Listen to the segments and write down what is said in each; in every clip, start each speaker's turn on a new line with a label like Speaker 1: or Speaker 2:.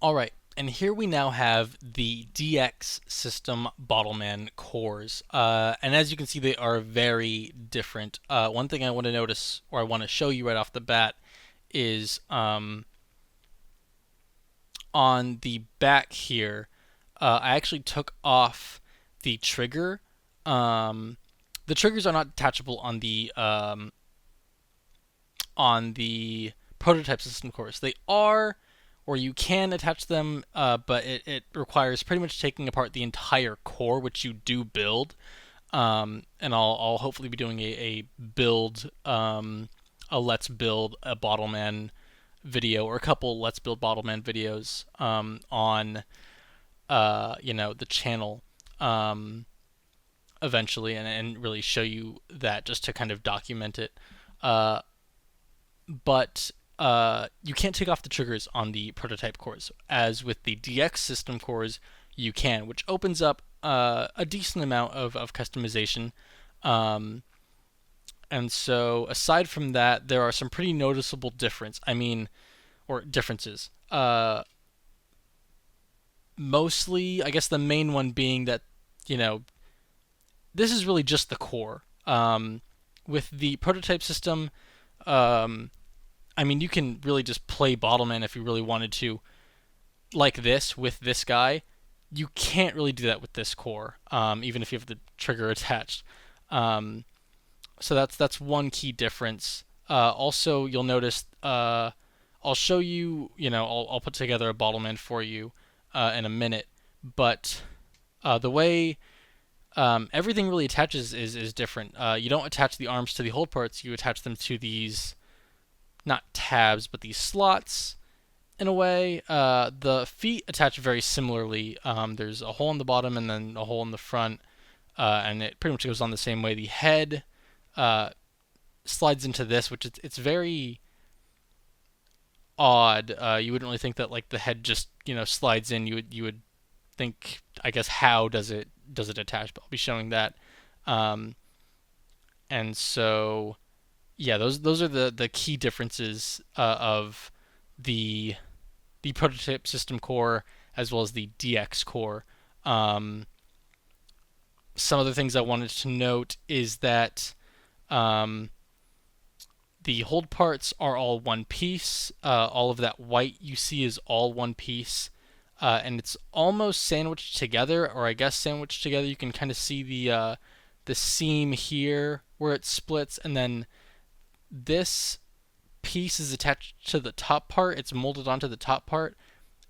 Speaker 1: All right, and here we now have the DX system Bottleman cores. And as you can see, they are very different. One thing I want to notice, or I want to show you right off the bat, is on the back here, I actually took off the trigger. Um, the triggers are not detachable on the prototype system cores. They are, or you can attach them, but it requires pretty much taking apart the entire core, which you do build. And I'll hopefully be doing a build, a let's build a Bottleman video, or a couple let's build Bottleman videos on the channel eventually, and really show you that, just to kind of document it. Uh, but you can't take off the triggers on the prototype cores. As with the DX system cores, you can, which opens up a decent amount of customization. Um, and so, aside from that, there are some pretty noticeable differences. Mostly, I guess the main one being that, you know, this is really just the core. With the prototype system, um, you can really just play Bottleman if you really wanted to, like this with this guy. You can't really do that with this core, even if you have the trigger attached. Um, so that's one key difference. Also, you'll notice I'll show you. I'll put together a Bottleman for you in a minute, but the way everything really attaches is different. You don't attach the arms to the hold parts. You attach them to these, not tabs, but these slots in a way. The feet attach very similarly. There's a hole in the bottom and then a hole in the front, and it pretty much goes on the same way. The head uh, slides into this, which it's very odd. You wouldn't really think that, like, the head just slides in. You would think, I guess, how does it attach? But I'll be showing that. Um, and so yeah, those are the key differences of the the prototype system core as well as the DX core. Um, some of the things I wanted to note is that um, the hold parts are all one piece. All of that white you see is all one piece. And it's almost sandwiched together, or I guess sandwiched together. You can kind of see the seam here where it splits, and then this piece is attached to the top part. It's molded onto the top part,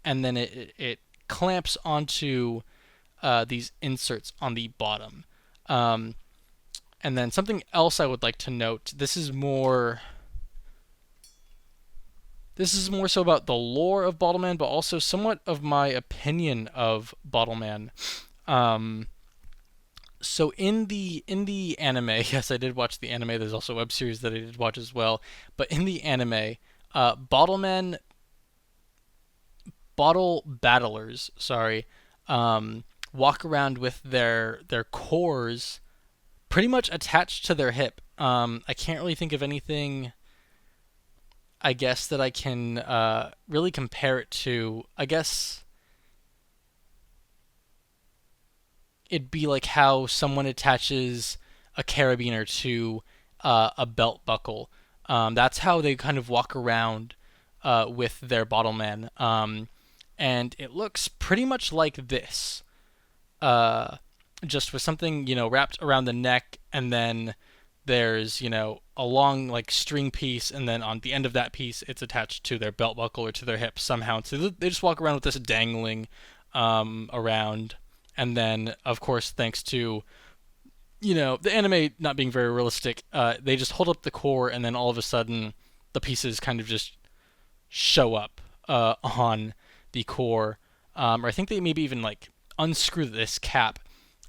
Speaker 1: and then it clamps onto these inserts on the bottom. Um, and then something else I would like to note. This is more so about the lore of Bottleman, but also somewhat of my opinion of Bottleman. Um, so in the anime, yes, I did watch the anime. There's also a web series that I did watch as well. But in the anime, Bottlemen, bottle battlers, sorry, walk around with their cores pretty much attached to their hip. I can't really think of anything, I guess, that I can really compare it to. I guess it'd be like how someone attaches a carabiner to a belt buckle. That's how they kind of walk around with their Bottleman. And it looks pretty much like this, uh, just with something wrapped around the neck, and then there's a long, like, string piece, and then on the end of that piece it's attached to their belt buckle or to their hip somehow. So they just walk around with this dangling around, and then, of course, thanks to the anime not being very realistic, they just hold up the core, and then all of a sudden the pieces kind of just show up on the core. Or I think they maybe even, like, unscrew this cap,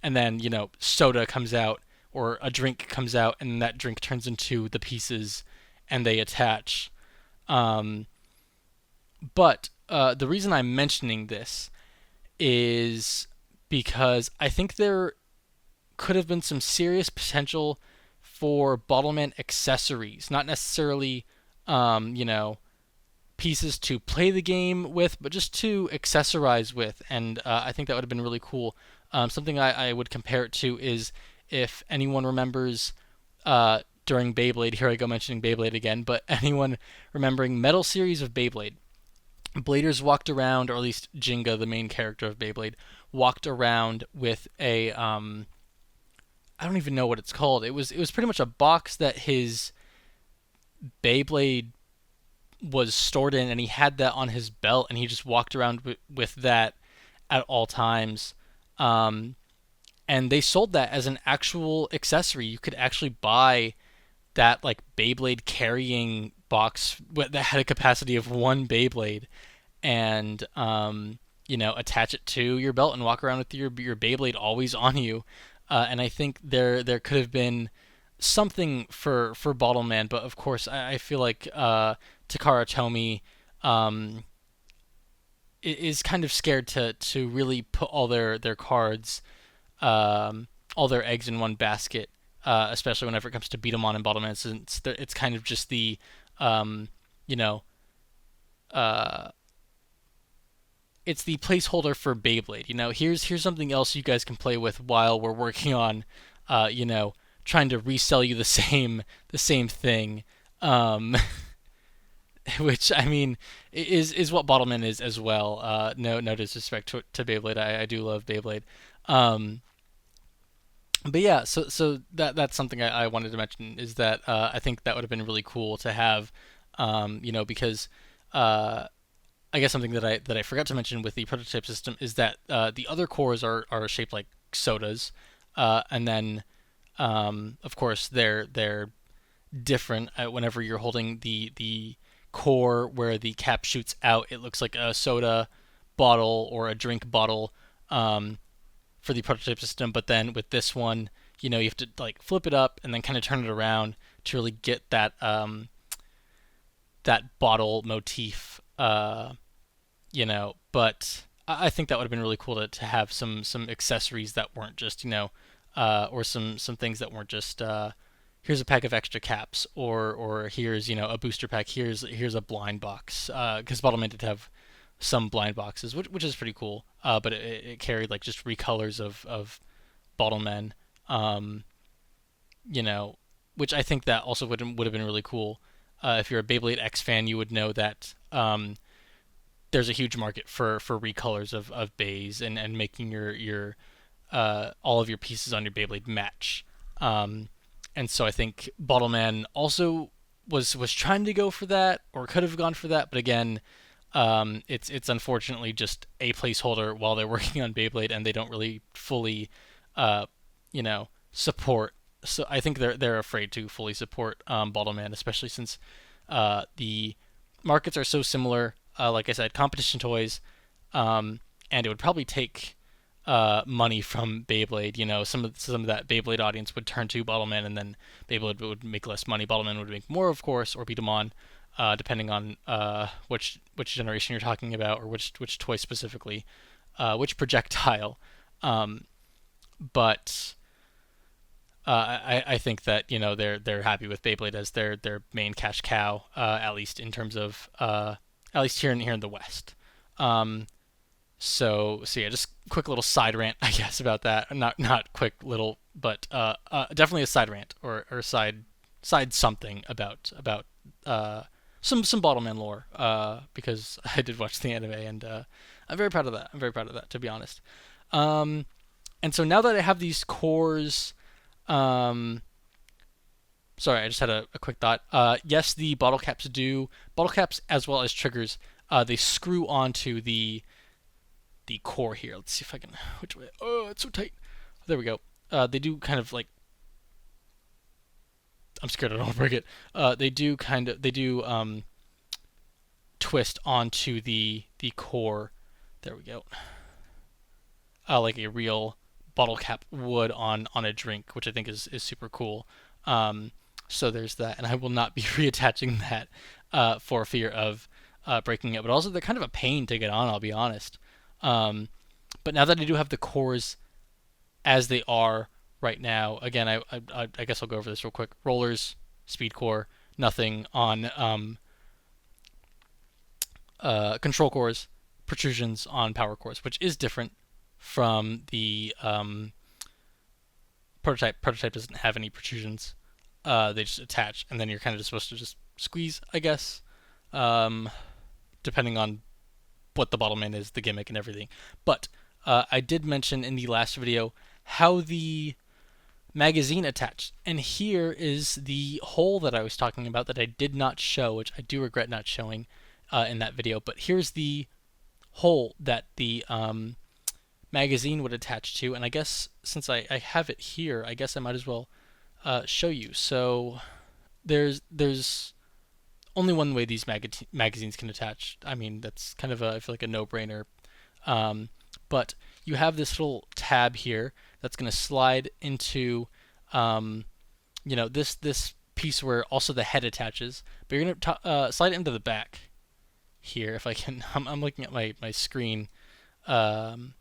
Speaker 1: and then soda comes out, or a drink comes out, and that drink turns into the pieces, and they attach. Um, but the reason I'm mentioning this is because I think there could have been some serious potential for Bottleman accessories, not necessarily, um, you know, pieces to play the game with, but just to accessorize with. And I think that would have been really cool. Something I would compare it to is if anyone remembers during Beyblade, here I go mentioning Beyblade again, but anyone remembering Metal Series of Beyblade, Bladers walked around, or at least Jinga, the main character of Beyblade, walked around with a I don't even know what it's called. It was pretty much a box that his Beyblade was stored in, and he had that on his belt, and he just walked around with that at all times. Um, and they sold that as an actual accessory. You could actually buy that like Beyblade carrying box that had a capacity of one Beyblade, and attach it to your belt and walk around with your Beyblade always on you. And I think there could have been something for Bottleman, but of course I feel like Takara Tomy um, is kind of scared to really put all their cards, all their eggs in one basket, especially whenever it comes to beat 'em on and Bottleman, since it's kind of just the um, you know uh, it's the placeholder for Beyblade. Here's something else you guys can play with while we're working on, uh, you know, trying to resell you the same thing. Um, which I mean is what Bottleman is as well. No disrespect to Beyblade. I do love Beyblade. Um, but yeah, so that's something I wanted to mention is that I think that would have been really cool to have, because uh, I guess something that I forgot to mention with the prototype system is that the other cores are shaped like sodas, and then of course they're different. Whenever you're holding the core where the cap shoots out, it looks like a soda bottle or a drink bottle um, for the prototype system. But then with this one, you have to like flip it up and then kind of turn it around to really get that bottle motif. But I think that would have been really cool to have some accessories that weren't just or some things that weren't just here's a pack of extra caps, or here's a booster pack, here's a blind box, because Bottleman did have some blind boxes, which is pretty cool, but it carried like just recolors of Bottlemen, um, you know which I think that also would have been really cool. If you're a Beyblade X fan, you would know that there's a huge market for recolors of bays, and making your all of your pieces on your Beyblade match. Um, and so I think Bottleman also was trying to go for that, or could have gone for that, but again, it's unfortunately just a placeholder while they're working on Beyblade, and they don't really fully, support. So I think they're afraid to fully support Bottleman, especially since the markets are so similar. Like I said, competition toys, and it would probably take money from Beyblade. Some of that Beyblade audience would turn to Bottleman, and then Beyblade would make less money. Bottleman would make more, of course, or beat them on, depending on which generation you're talking about, or which toy specifically, which projectile. Um, but I think that they're happy with Beyblade as their main cash cow, at least in terms of at least here in the West. Um, so yeah, just quick little side rant, I guess, about that. Not quick little, but definitely a side rant, or side something about some Bottleman lore, because I did watch the anime, and I'm very proud of that. I'm very proud of that, to be honest. Um, and so now that I have these cores, um, sorry, I just had a quick thought. Yes, the bottle caps as well as triggers. They screw onto the core here. Let's see if I can. Which way? Oh, it's so tight. There we go. They do kind of like. I'm scared I don't break it. They do twist onto the core. There we go. Like a real bottle cap would on a drink, which I think is super cool. Um, so there's that, and I will not be reattaching that for fear of breaking it. But also, they're kind of a pain to get on. I'll be honest. Um, but now that I do have the cores as they are right now, again, I guess I'll go over this real quick. Rollers, speed core, nothing on control cores, protrusions on power cores, which is different from the prototype. Prototype doesn't have any protrusions. They just attach, and then you're kind of just supposed to just squeeze, I guess, um, depending on what the Bottleman is, the gimmick, and everything. But I did mention in the last video how the magazine attached, and here is the hole that I was talking about that I did not show, which I do regret not showing in that video. But here's the hole that the magazine would attach to, and I guess since I have it here, I guess I might as well show you. So there's only one way these magazines can attach. I mean, that's kind of I feel like a no-brainer. Um, but you have this little tab here that's going to slide into, um, this piece where also the head attaches. But you're going to slide it into the back here. If I can, I'm looking at my screen, um,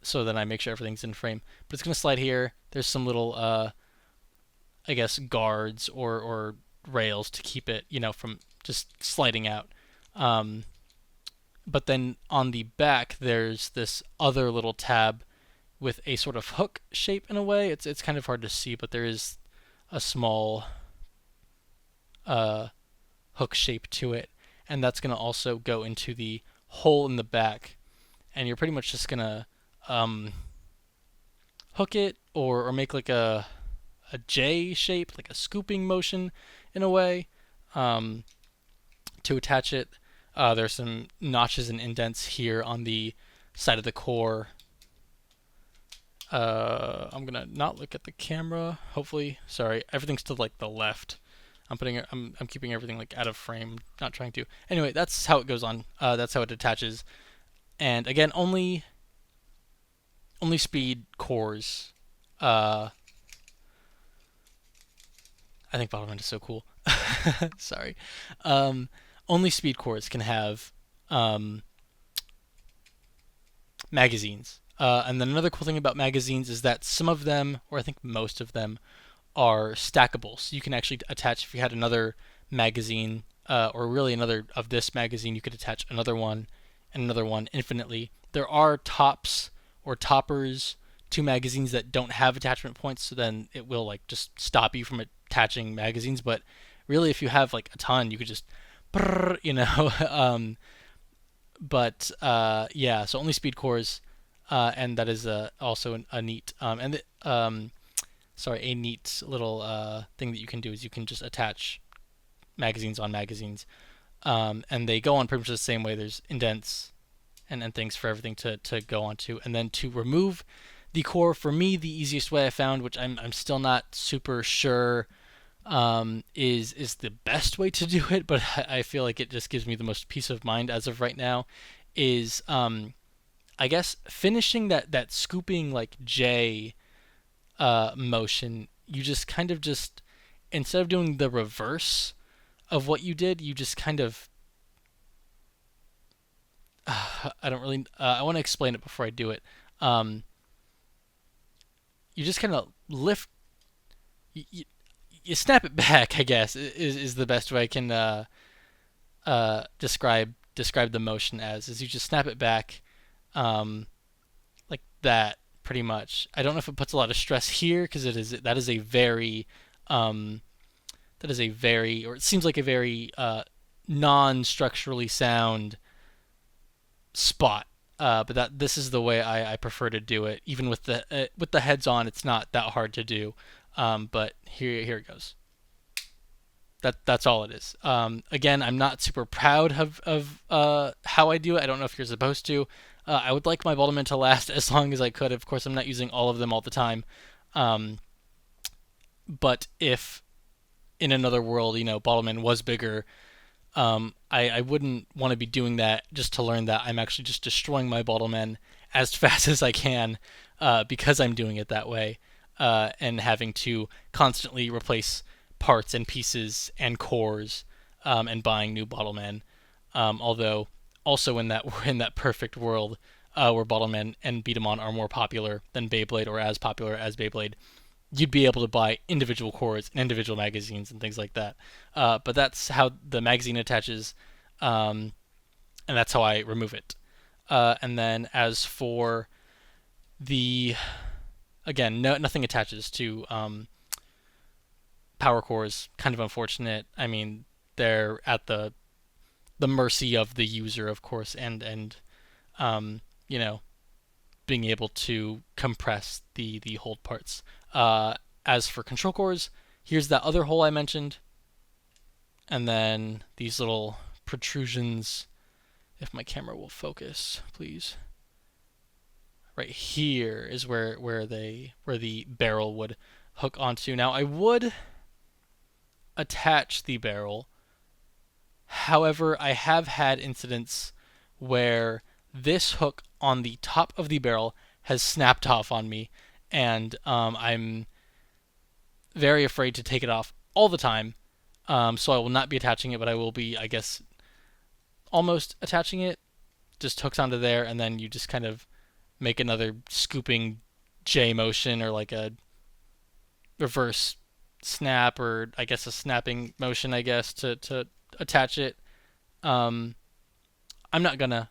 Speaker 1: so that I make sure everything's in frame. But it's going to slide here. There's some little, I guess, guards or rails to keep it, from just sliding out. Um, but then on the back, there's this other little tab with a sort of hook shape in a way. It's kind of hard to see, but there is a small uh, hook shape to it, and that's going to also go into the hole in the back. And you're pretty much just going to um, hook it or make like a J shape, like a scooping motion in a way, um, to attach it. There's some notches and indents here on the side of the core. I'm gonna not look at the camera. Hopefully, sorry, everything's to like the left. I'm keeping everything like out of frame, not trying to. Anyway, that's how it goes on. That's how it attaches. And again, only speed cores. I think Bottleman is so cool. Sorry. Um, Only speed cores can have um, magazines. And then another cool thing about magazines is that some of them, or I think most of them, are stackable. So you can actually attach, if you had another magazine, or really another of this magazine, you could attach another one and another one infinitely. There are tops or toppers to magazines that don't have attachment points, so then it will like just stop you from attaching magazines. But really, if you have like a ton, you could just, but yeah, so only speed cores, and that is also a neat sorry, a neat little thing that you can do is you can just attach magazines on magazines, and they go on pretty much the same way. There's indents and things for everything to go onto, and then to remove the core, for me, the easiest way I found, which I'm still not super sure is the best way to do it, but I feel like it just gives me the most peace of mind as of right now, is I guess finishing that scooping like J motion. You just kind of just, instead of doing the reverse of what you did, you just kind of I don't really I want to explain it before I do it. Um, you just kind of lift you snap it back, I guess, is the best way I can describe the motion as. Is you just snap it back, um, like that, pretty much. I don't know if it puts a lot of stress here because that is a very um, or it seems like a very non-structurally sound spot. But this is the way I prefer to do it. Even with the heads on, it's not that hard to do. But here it goes. That's all it is. Again, I'm not super proud of how I do it. I don't know if you're supposed to. I would like my Bottleman to last as long as I could. Of course, I'm not using all of them all the time. Um, but if in another world, Bottleman was bigger, I wouldn't want to be doing that just to learn that I'm actually just destroying my Bottlemen as fast as I can, because I'm doing it that way, and having to constantly replace parts and pieces and cores, and buying new Bottlemen. Although also in that perfect world, where Bottlemen and Beat 'em On are more popular than Beyblade or as popular as Beyblade, you'd be able to buy individual cores and individual magazines and things like that. But that's how the magazine attaches. Um, and that's how I remove it. And then as for the again, nothing attaches to power cores. Kind of unfortunate. I mean, they're at the mercy of the user, of course, and you know, being able to compress the hold parts. Uh, as for control cores, here's that other hole I mentioned, and then these little protrusions. If my camera will focus, please. Right here is where the barrel would hook onto. Now I would attach the barrel. However, I have had incidents where this hook on the top of the barrel has snapped off on me, and I'm very afraid to take it off all the time. So I will not be attaching it, but I will be, I guess, almost attaching it. Just hooks onto there, and then you just kind of make another scooping J motion or like a reverse snap or I guess a snapping motion, I guess, to attach it. Um, I'm not gonna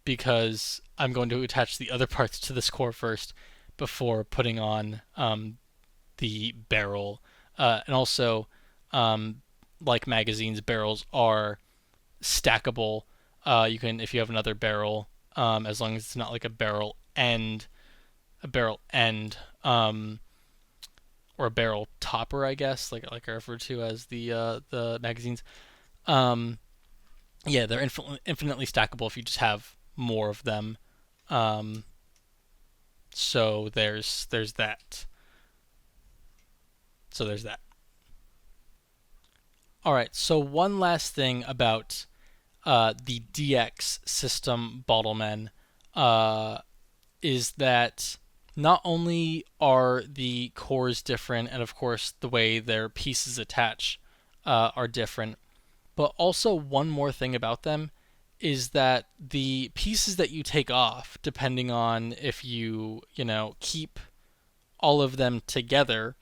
Speaker 1: because I'm going to attach the other parts to this core first before putting on the barrel. And also, um, like magazines, barrels are stackable. You can, if you have another barrel, as long as it's not like a barrel end, or a barrel topper, I guess, like I refer to as the magazines. Um, yeah, they're infinitely stackable if you just have more of them. Um, so there's that. So there's that. All right. So one last thing about the DX system Bottlemen uh, is that not only are the cores different, and of course the way their pieces attach are different, but also one more thing about them is that the pieces that you take off, depending on if you keep all of them together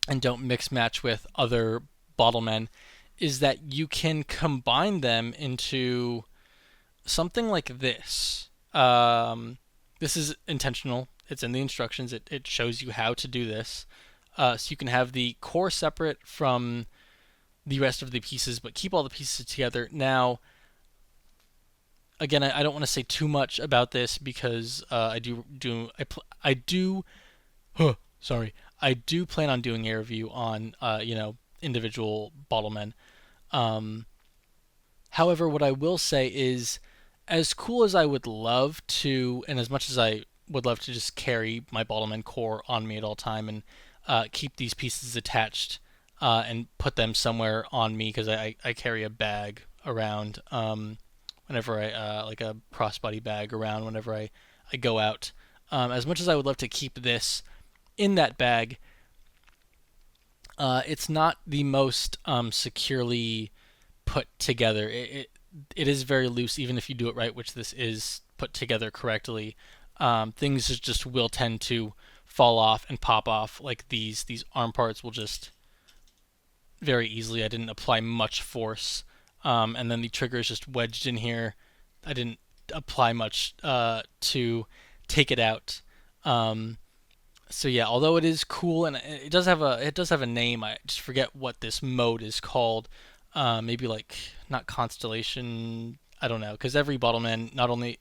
Speaker 1: and don't mix match with other bottlemen, is that you can combine them into something like this. This is intentional. It's in the instructions. It shows you how to do this. So you can have the core separate from the rest of the pieces, but keep all the pieces together. Now, again, I don't want to say too much about this because I do sorry, I do plan on doing a review on individual Bottlemen. Um, However, what I will say is, as cool as I would love to, and as much as I would love to just carry my Bottleman core on me at all time and keep these pieces attached and put them somewhere on me because I carry a bag around whenever I like a crossbody bag around whenever I go out. As much as I would love to keep this in that bag, it's not the most securely put together. It is very loose, even if you do it right, which this is put together correctly. Things just will tend to fall off and pop off. Like these arm parts will just very easily. I didn't apply much force, and then the trigger is just wedged in here. I didn't apply much to take it out. Um, so yeah, although it is cool and it does have a name. I just forget what this mode is called. Maybe like not constellation. I don't know because every Bottleman not only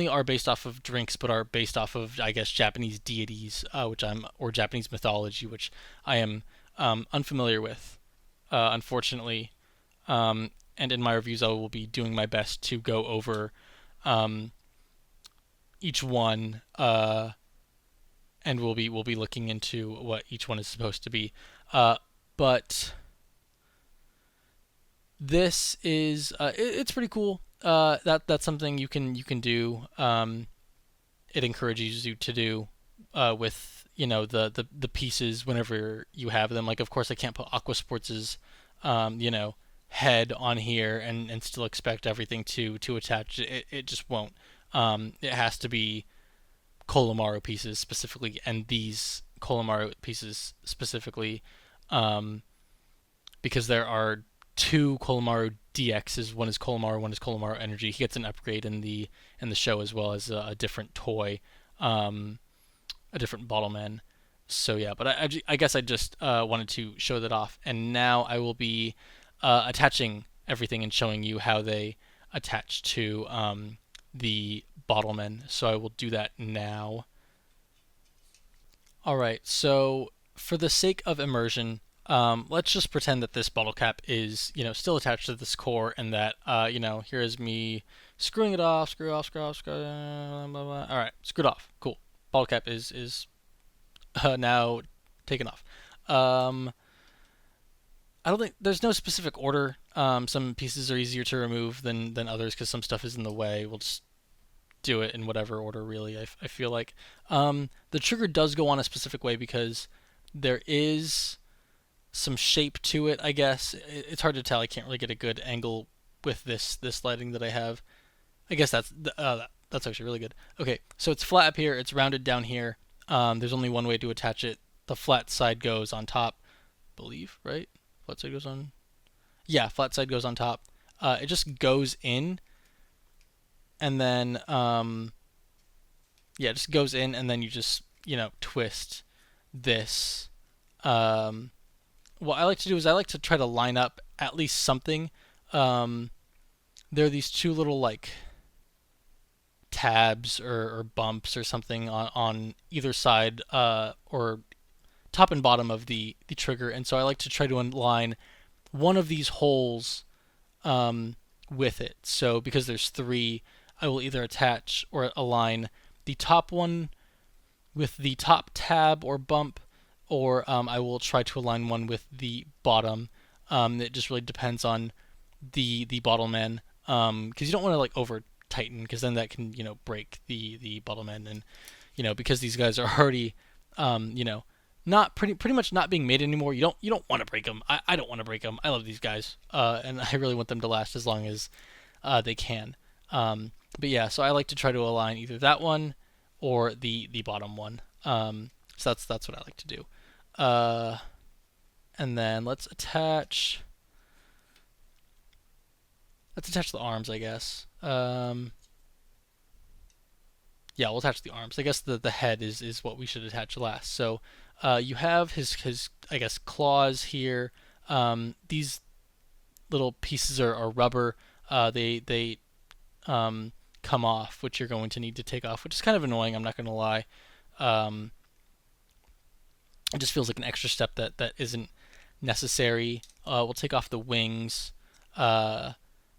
Speaker 1: are based off of drinks, but are based off of I guess Japanese deities, or Japanese mythology, which I am unfamiliar with, unfortunately. And in my reviews, I will be doing my best to go over um, each one, and we'll be looking into what each one is supposed to be. But this is it's pretty cool. That's something you can do. It encourages you to do with the pieces whenever you have them. Like of course I can't put Aqua Sports's head on here and still expect everything to attach. It just won't. It has to be Kolomaru pieces specifically, and these Kolomaru pieces specifically, um, because there are two Kolomaru DXs. One is Kolomaru, one is Kolomaru Energy. He gets an upgrade in the show as well as a different toy, um, a different Bottleman. So yeah, but I guess I just wanted to show that off, and now I will be attaching everything and showing you how they attach to the Bottleman. So I will do that now. All right, so for the sake of immersion, let's just pretend that this bottle cap is, still attached to this core, and that, here is me screwing it off, screw off, screw off, screw, blah, blah, blah. All right, screwed off. Cool. Bottle cap is now taken off. Um, I don't think there's no specific order. Some pieces are easier to remove than others because some stuff is in the way. We'll just do it in whatever order, really. I feel like the trigger does go on a specific way because there is some shape to it. I guess it's hard to tell. I can't really get a good angle with this lighting that I have. I guess that's actually really good. Okay, so it's flat up here. It's rounded down here. There's only one way to attach it. The flat side goes on top, I believe, right? Flat side goes on. Yeah, flat side goes on top. It just goes in, and then yeah, it just goes in, and then you just twist this. What I like to do is I like to try to line up at least something. There are these two little like tabs or bumps or something on either side, or top and bottom of the trigger, and so I like to try to align one of these holes with it. So because there's three, I will either attach or align the top one with the top tab or bump, or I will try to align one with the bottom. It just really depends on the Bottleman, because you don't want to like over tighten, because then that can break the Bottleman, and because these guys are already not pretty much not being made anymore. You don't want to break them. I don't want to break them. I love these guys, and I really want them to last as long as they can. But yeah, so I like to try to align either that one or the bottom one. So that's what I like to do. And then let's attach the arms, I guess. Yeah, we'll attach the arms. I guess the head is what we should attach last. So you have his I guess claws here. These little pieces are rubber. They come off, which you're going to need to take off, which is kind of annoying. I'm not going to lie. Um, it just feels like an extra step that isn't necessary. We'll take off the wings,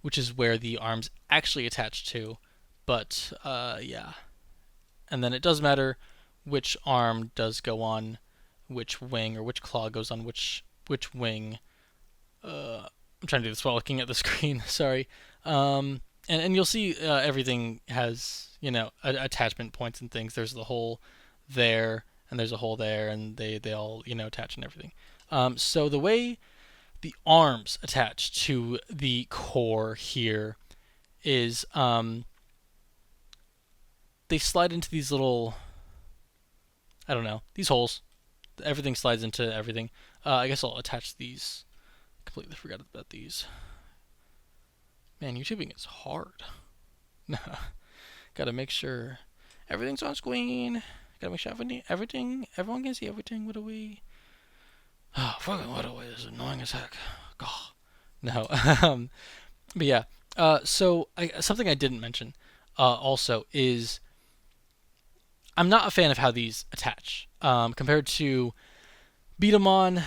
Speaker 1: which is where the arms actually attach to. But yeah, and then it does matter which arm does go on which wing, or which claw goes on which wing. I'm trying to do this while looking at the screen. Sorry. And you'll see everything has attachment points and things. There's the hole there, and there's a hole there, and they all attach and everything. So the way the arms attach to the core here is they slide into these little, I don't know, these holes. Everything slides into everything. I guess I'll attach these. Completely forgot about these. Man, YouTubing is hard. Gotta make sure everything's on screen. Gotta make sure everyone can see everything. What are we? Oh, fucking what are we? This is annoying as heck. God. No. But yeah. So something I didn't mention also is I'm not a fan of how these attach. Compared to Beat 'em on,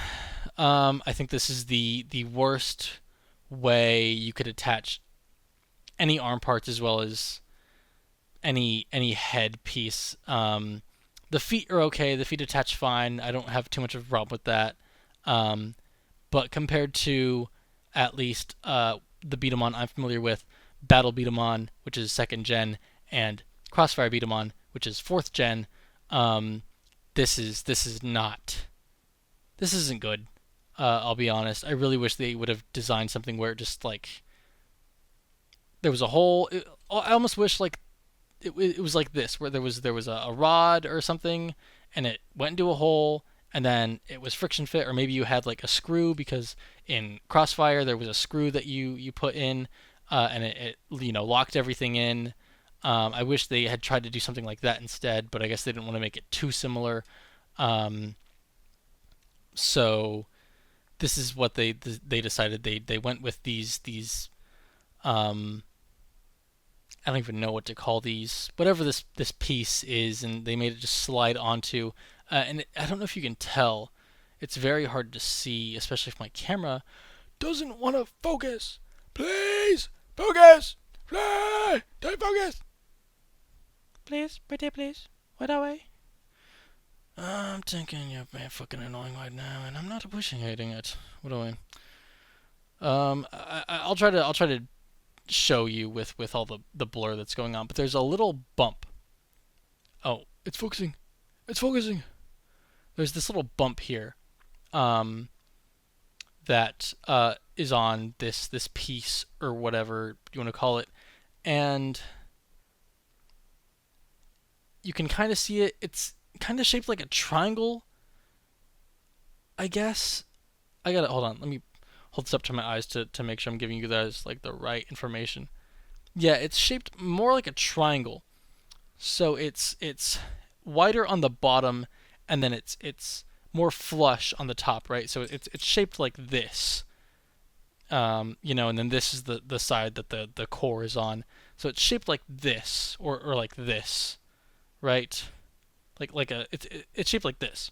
Speaker 1: I think this is the worst way you could attach any arm parts as well as any head piece. The feet are okay. The feet attach fine. I don't have too much of a problem with that. But compared to at least the Beat 'em on I'm familiar with, Battle Beat 'em on, which is second gen, and Crossfire Beat 'em on, which is fourth gen, this is not. This isn't good. I'll be honest. I really wish they would have designed something where it just like there was a hole. I almost wish like it was like this, where there was a rod or something, and it went into a hole, and then it was friction fit, or maybe you had like a screw because in Crossfire there was a screw that you put in, and it locked everything in. I wish they had tried to do something like that instead, but I guess they didn't want to make it too similar. Um, so this is what they decided. They went with these um, I don't even know what to call these, whatever this piece is, and they made it just slide onto. I don't know if you can tell. It's very hard to see, especially if my camera doesn't want to focus. Please focus. Play. Don't focus. Please, pretty please. What are we? I'm thinking you're being fucking annoying right now, and I'm not appreciating it. What do I? I'll try to show you with all the blur that's going on, but there's a little bump. Oh, it's focusing. It's focusing. There's this little bump here, um, that is on this piece or whatever you want to call it, and you can kind of see it. It's kind of shaped like a triangle, I guess. I gotta hold on. Let me hold this up to my eyes to make sure I'm giving you guys like the right information. Yeah, it's shaped more like a triangle. So it's wider on the bottom, and then it's more flush on the top, right? So it's shaped like this, and then this is the side that the core is on. So it's shaped like this, or like this, right? It's shaped like this.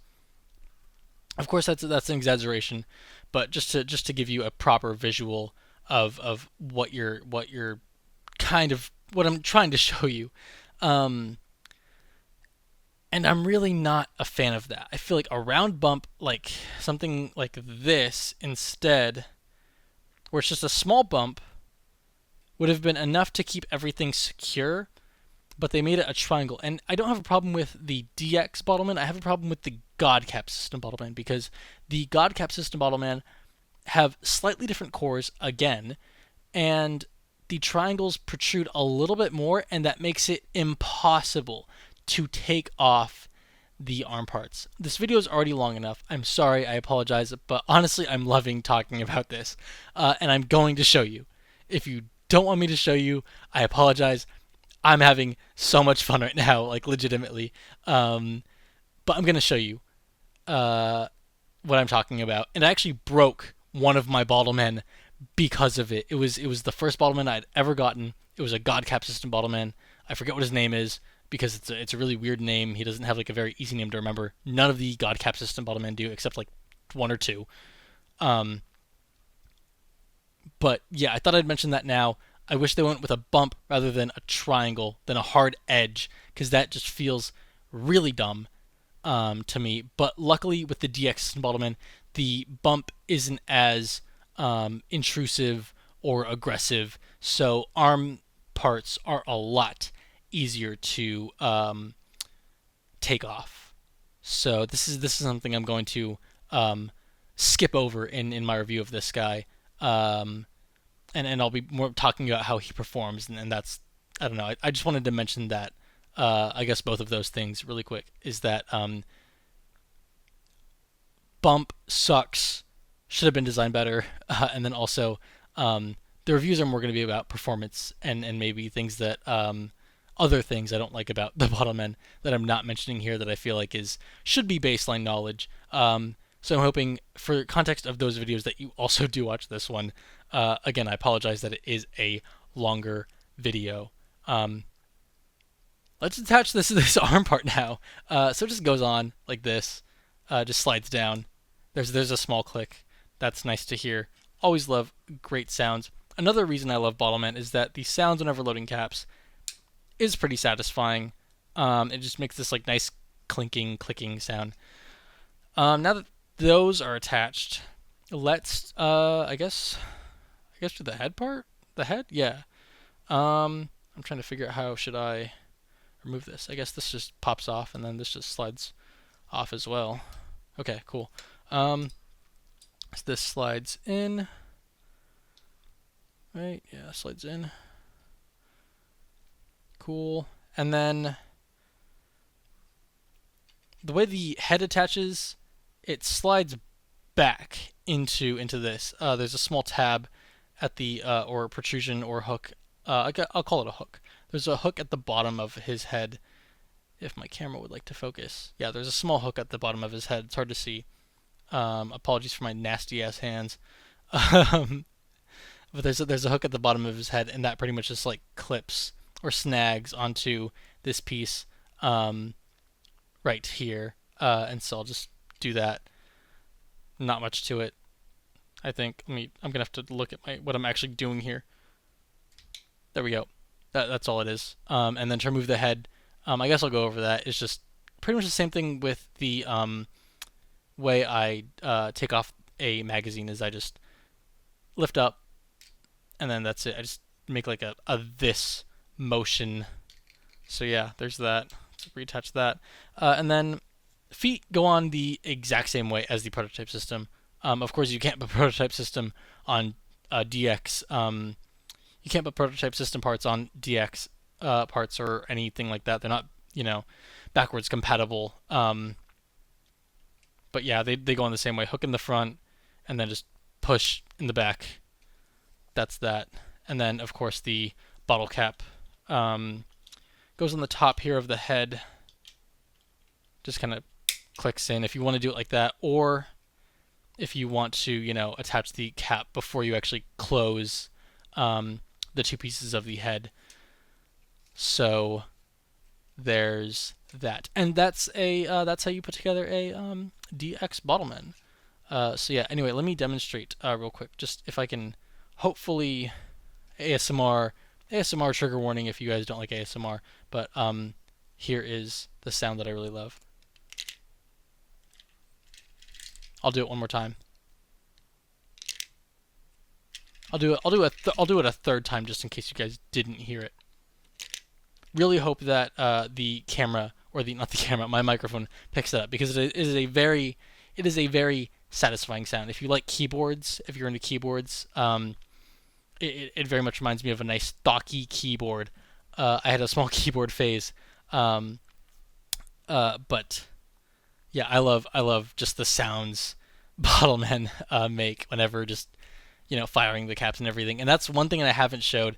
Speaker 1: Of course, that's an exaggeration, but just to give you a proper visual of what you're kind of what I'm trying to show you. Um, and I'm really not a fan of that. I feel like a round bump, like something like this instead, where it's just a small bump, would have been enough to keep everything secure, but they made it a triangle. And I don't have a problem with the DX Bottleman. I have a problem with the Godcap system Bottleman, because the Godcap system Bottleman have slightly different cores again, and the triangles protrude a little bit more, and that makes it impossible to take off the arm parts. This video is already long enough. I'm sorry, I apologize, but honestly, I'm loving talking about this, and I'm going to show you. If you don't want me to show you, I apologize. I'm having so much fun right now, like legitimately. But I'm going to show you what I'm talking about. And I actually broke one of my Bottlemen because of it. It was the first Bottleman I'd ever gotten. It was a Godcap system Bottleman. I forget what his name is because it's a really weird name. He doesn't have like a very easy name to remember. None of the Godcap system Bottlemen do, except like one or two. Um, but yeah, I thought I'd mention that now. I wish they went with a bump rather than a triangle, than a hard edge, because that just feels really dumb to me. But luckily, with the DX Bottleman, the bump isn't as intrusive or aggressive, so arm parts are a lot easier to take off. So this is something I'm going to skip over in my review of this guy. And I'll be more talking about how he performs, and that's I don't know. I just wanted to mention that. I guess both of those things really quick is that bump sucks, should have been designed better, and then also the reviews are more going to be about performance and maybe things that other things I don't like about the Bottlemen that I'm not mentioning here that I feel like should be baseline knowledge. So I'm hoping, for context of those videos, that you also do watch this one. Again, I apologize that it is a longer video. Let's attach this arm part now. So it just goes on like this, just slides down. There's a small click. That's nice to hear. Always love great sounds. Another reason I love Bottleman is that the sounds whenever loading caps is pretty satisfying. It just makes this like nice clicking sound. Now that those are attached, let's I guess do the head part. The head, yeah. I'm trying to figure out how should I remove this. I guess this just pops off, and then this just slides off as well. Okay, cool. So this slides in. Right, yeah, slides in. Cool. And then the way the head attaches, it slides back, into this. There's a small tab at the or protrusion or hook. I'll call it a hook. There's a hook at the bottom of his head. If my camera would like to focus, yeah, there's a small hook at the bottom of his head. It's hard to see. Apologies for my nasty ass hands. Um, but there's a hook at the bottom of his head, and that pretty much just like clips or snags onto this piece right here. And so I'll just do that. Not much to it, I think. I'm gonna have to look at my what I'm actually doing here. There we go. That's all it is. And then to remove the head, I guess I'll go over that. It's just pretty much the same thing with the way I take off a magazine. Is I just lift up, and then that's it. I just make like a this motion. So yeah, there's that. Let's reattach that, and then feet go on the exact same way as the prototype system. Of course, you can't put prototype system on DX. You can't put prototype system parts on DX parts or anything like that. They're not, backwards compatible. But yeah, they go on the same way. Hook in the front, and then just push in the back. That's that. And then, of course, the bottle cap goes on the top here of the head. Just kind of clicks in if you want to do it like that, or if you want to, attach the cap before you actually close the two pieces of the head. So there's that, and that's how you put together a DX Bottleman. So yeah. Anyway, let me demonstrate real quick. Just if I can, hopefully, ASMR trigger warning if you guys don't like ASMR. But here is the sound that I really love. I'll do it one more time. I'll do it a third time just in case you guys didn't hear it. Really hope that the camera or not the camera, my microphone picks it up, because it is a very satisfying sound. If you like keyboards, if you're into keyboards, it very much reminds me of a nice stocky keyboard. I had a small keyboard phase, but yeah, I love just the sounds Bottlemen make whenever just firing the caps and everything. And that's one thing that I haven't showed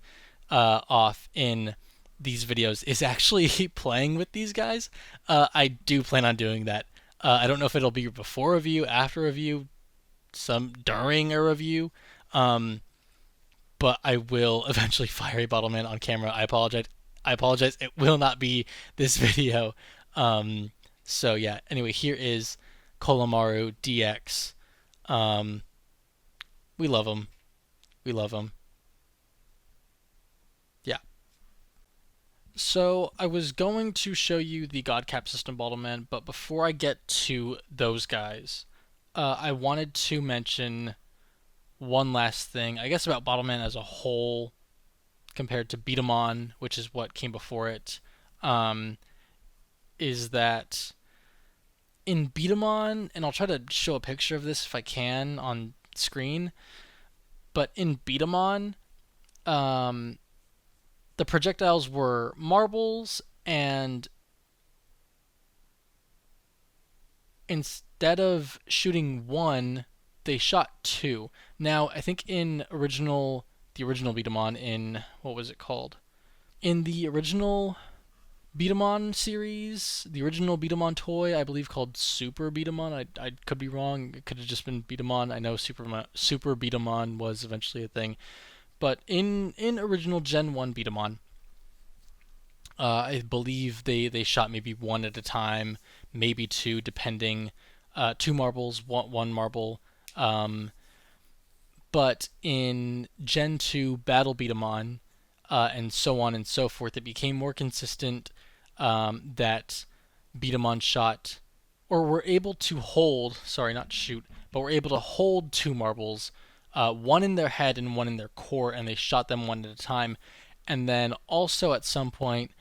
Speaker 1: off in these videos, is actually playing with these guys. I do plan on doing that. I don't know if it'll be before a review, after a review, some during a review, but I will eventually fire a Bottleman on camera. I apologize. It will not be this video. So yeah. Anyway, here is Kolomaru DX. We love him. We love him. Yeah. So I was going to show you the Godcap system Bottleman, but before I get to those guys, I wanted to mention one last thing, I guess, about Bottleman as a whole compared to Beatamon, which is what came before it. Is that in Beatamon, and I'll try to show a picture of this if I can on screen, but in Beatamon, the projectiles were marbles, and instead of shooting one, they shot two. Now, I think in the original Beatamon, in what was it called? In the original Beatamon series, the original Beatamon toy, I believe called Super Beatamon. I could be wrong. It could have just been Beatamon. I know Super Beatamon was eventually a thing. But in original Gen 1 Beatamon, I believe they shot maybe one at a time, maybe two, depending. Two marbles, one marble. But in Gen 2 Battle Beatamon, and so on and so forth, it became more consistent that Beatamon shot, or were able to hold, sorry, not shoot, but were able to hold two marbles, one in their head and one in their core, and they shot them one at a time. And then also at some point,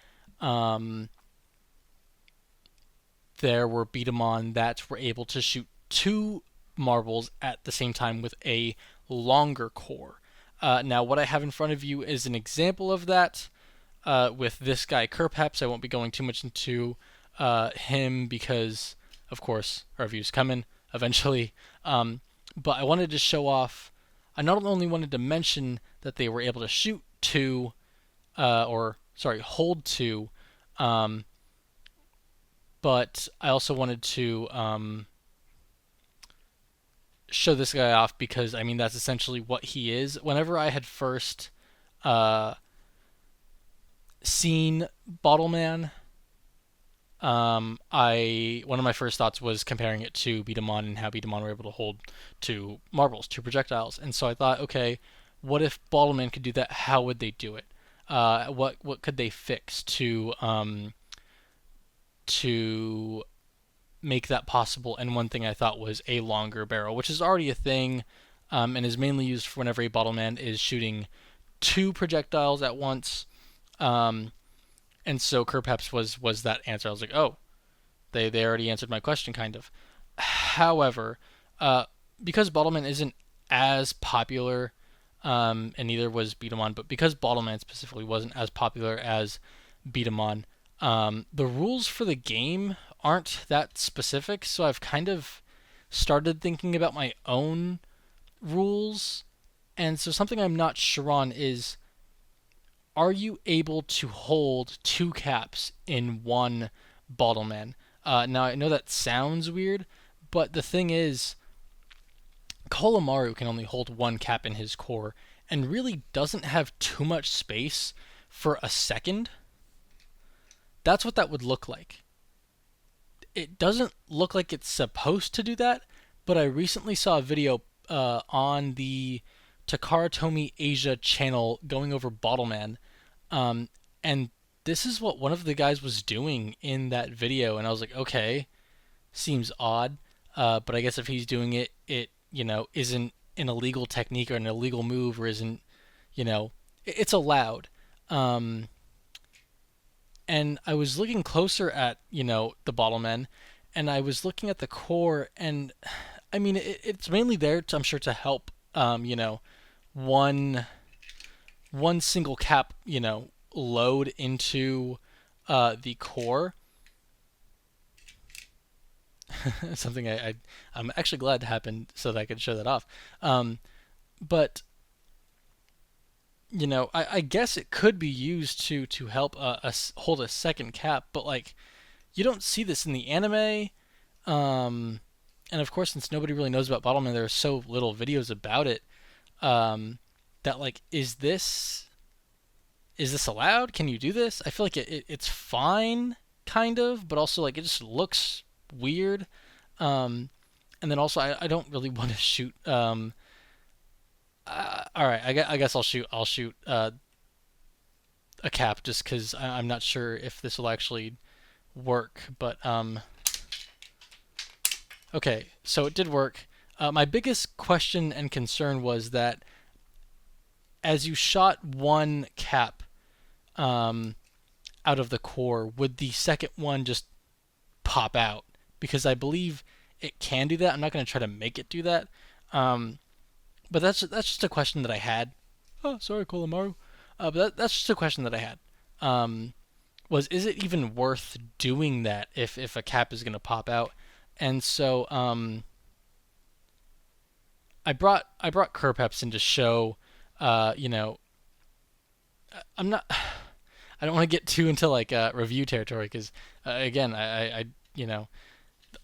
Speaker 1: there were Beatamon that were able to shoot two marbles at the same time with a longer core. Now, what I have in front of you is an example of that with this guy, Kerpeps. I won't be going too much into him because, of course, our review's coming eventually. but I wanted to show off. I not only wanted to mention that they were able to shoot two, or sorry, hold two, um, but I also wanted to show this guy off because I mean that's essentially what he is. Whenever I had first uh, seen Bottleman, I one of my first thoughts was comparing it to Beatamon and how Beatamon were able to hold two marbles, two projectiles, and so I thought, okay, what if Bottleman could do that? How would they do it? What could they fix to make that possible? And one thing I thought was a longer barrel, which is already a thing, and is mainly used for whenever a Bottleman is shooting two projectiles at once. Um, and so Kerpeps was that answer. I was like, oh, they already answered my question, kind of. However, uh, because Bottleman isn't as popular, and neither was Beatamon, but because Bottleman specifically wasn't as popular as Beatamon, the rules for the game aren't that specific, so I've kind of started thinking about my own rules. And so something I'm not sure on is, are you able to hold two caps in one Bottleman? Now I know that sounds weird, but the thing is, Kolomaru can only hold one cap in his core and really doesn't have too much space for a second. That's what that would look like. It doesn't look like it's supposed to do that, but I recently saw a video on the Takara Tomy Asia channel going over Bottleman, and this is what one of the guys was doing in that video, and I was like, okay, seems odd, but I guess if he's doing it, it isn't an illegal technique or an illegal move, or isn't it's allowed. Um, and I was looking closer at the Bottlemen, and I was looking at the core, and I mean it's mainly there, I'm sure, to help one one single cap load into the core. Something I'm actually glad happened so that I could show that off. But I guess it could be used to help hold a second cap, but like you don't see this in the anime. Um, and of course, since nobody really knows about Bottleman, there are so little videos about it. That like, is this allowed? Can you do this? I feel like it's fine, kind of, but also like it just looks weird. Um, and then also I don't really want to shoot. All right, I guess I'll shoot a cap just because I'm not sure if this will actually work. But okay, so it did work. My biggest question and concern was that as you shot one cap um, out of the core, would the second one just pop out? Because I believe it can do that. I'm not going to try to make it do that. Um, but that's just a question that I had. Oh, sorry, Kolomaru. That's just a question that I had. Um, was, is it even worth doing that if a cap is going to pop out? And so I brought Kerpeps in to show, you know, I'm not. I don't want to get too into like review territory because again, I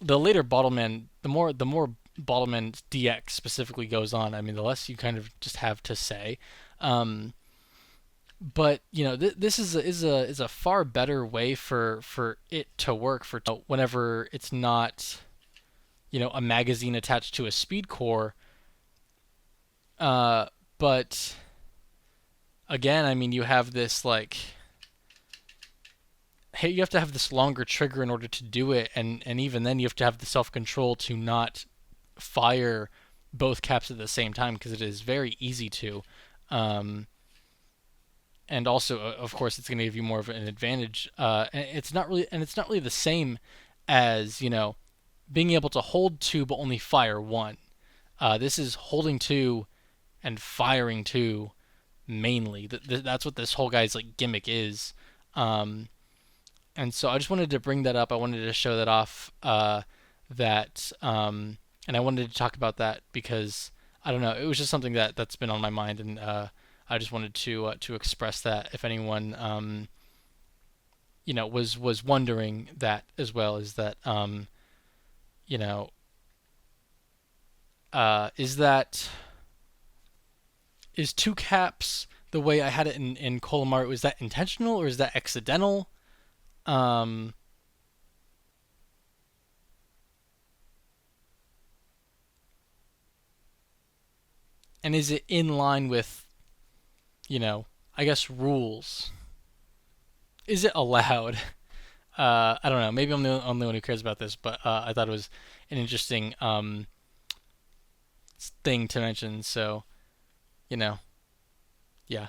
Speaker 1: the later Bottleman, the more Bottleman DX specifically goes on. I mean, the less you kind of just have to say. Um, but this is a far better way for it to work for whenever it's not a magazine attached to a speed core. But again, I mean, you have this like, hey, you have to have this longer trigger in order to do it, and even then you have to have the self control to not fire both caps at the same time because it is very easy to. Um, and also, of course, it's going to give you more of an advantage. And it's not really the same as being able to hold two but only fire one. This is holding two and firing two mainly. That's what this whole guy's like gimmick is. Um, and so I just wanted to bring that up. I wanted to show that off. That and I wanted to talk about that because I don't know, it was just something that's been on my mind, and I just wanted to express that if anyone was wondering that as well, is that you know is that is two caps the way I had it in Colomar? Was that intentional or is that accidental? Um, and is it in line with, you know, I guess rules? Is it allowed? I don't know. Maybe I'm the only one who cares about this, but I thought it was an interesting thing to mention. So, you know, yeah.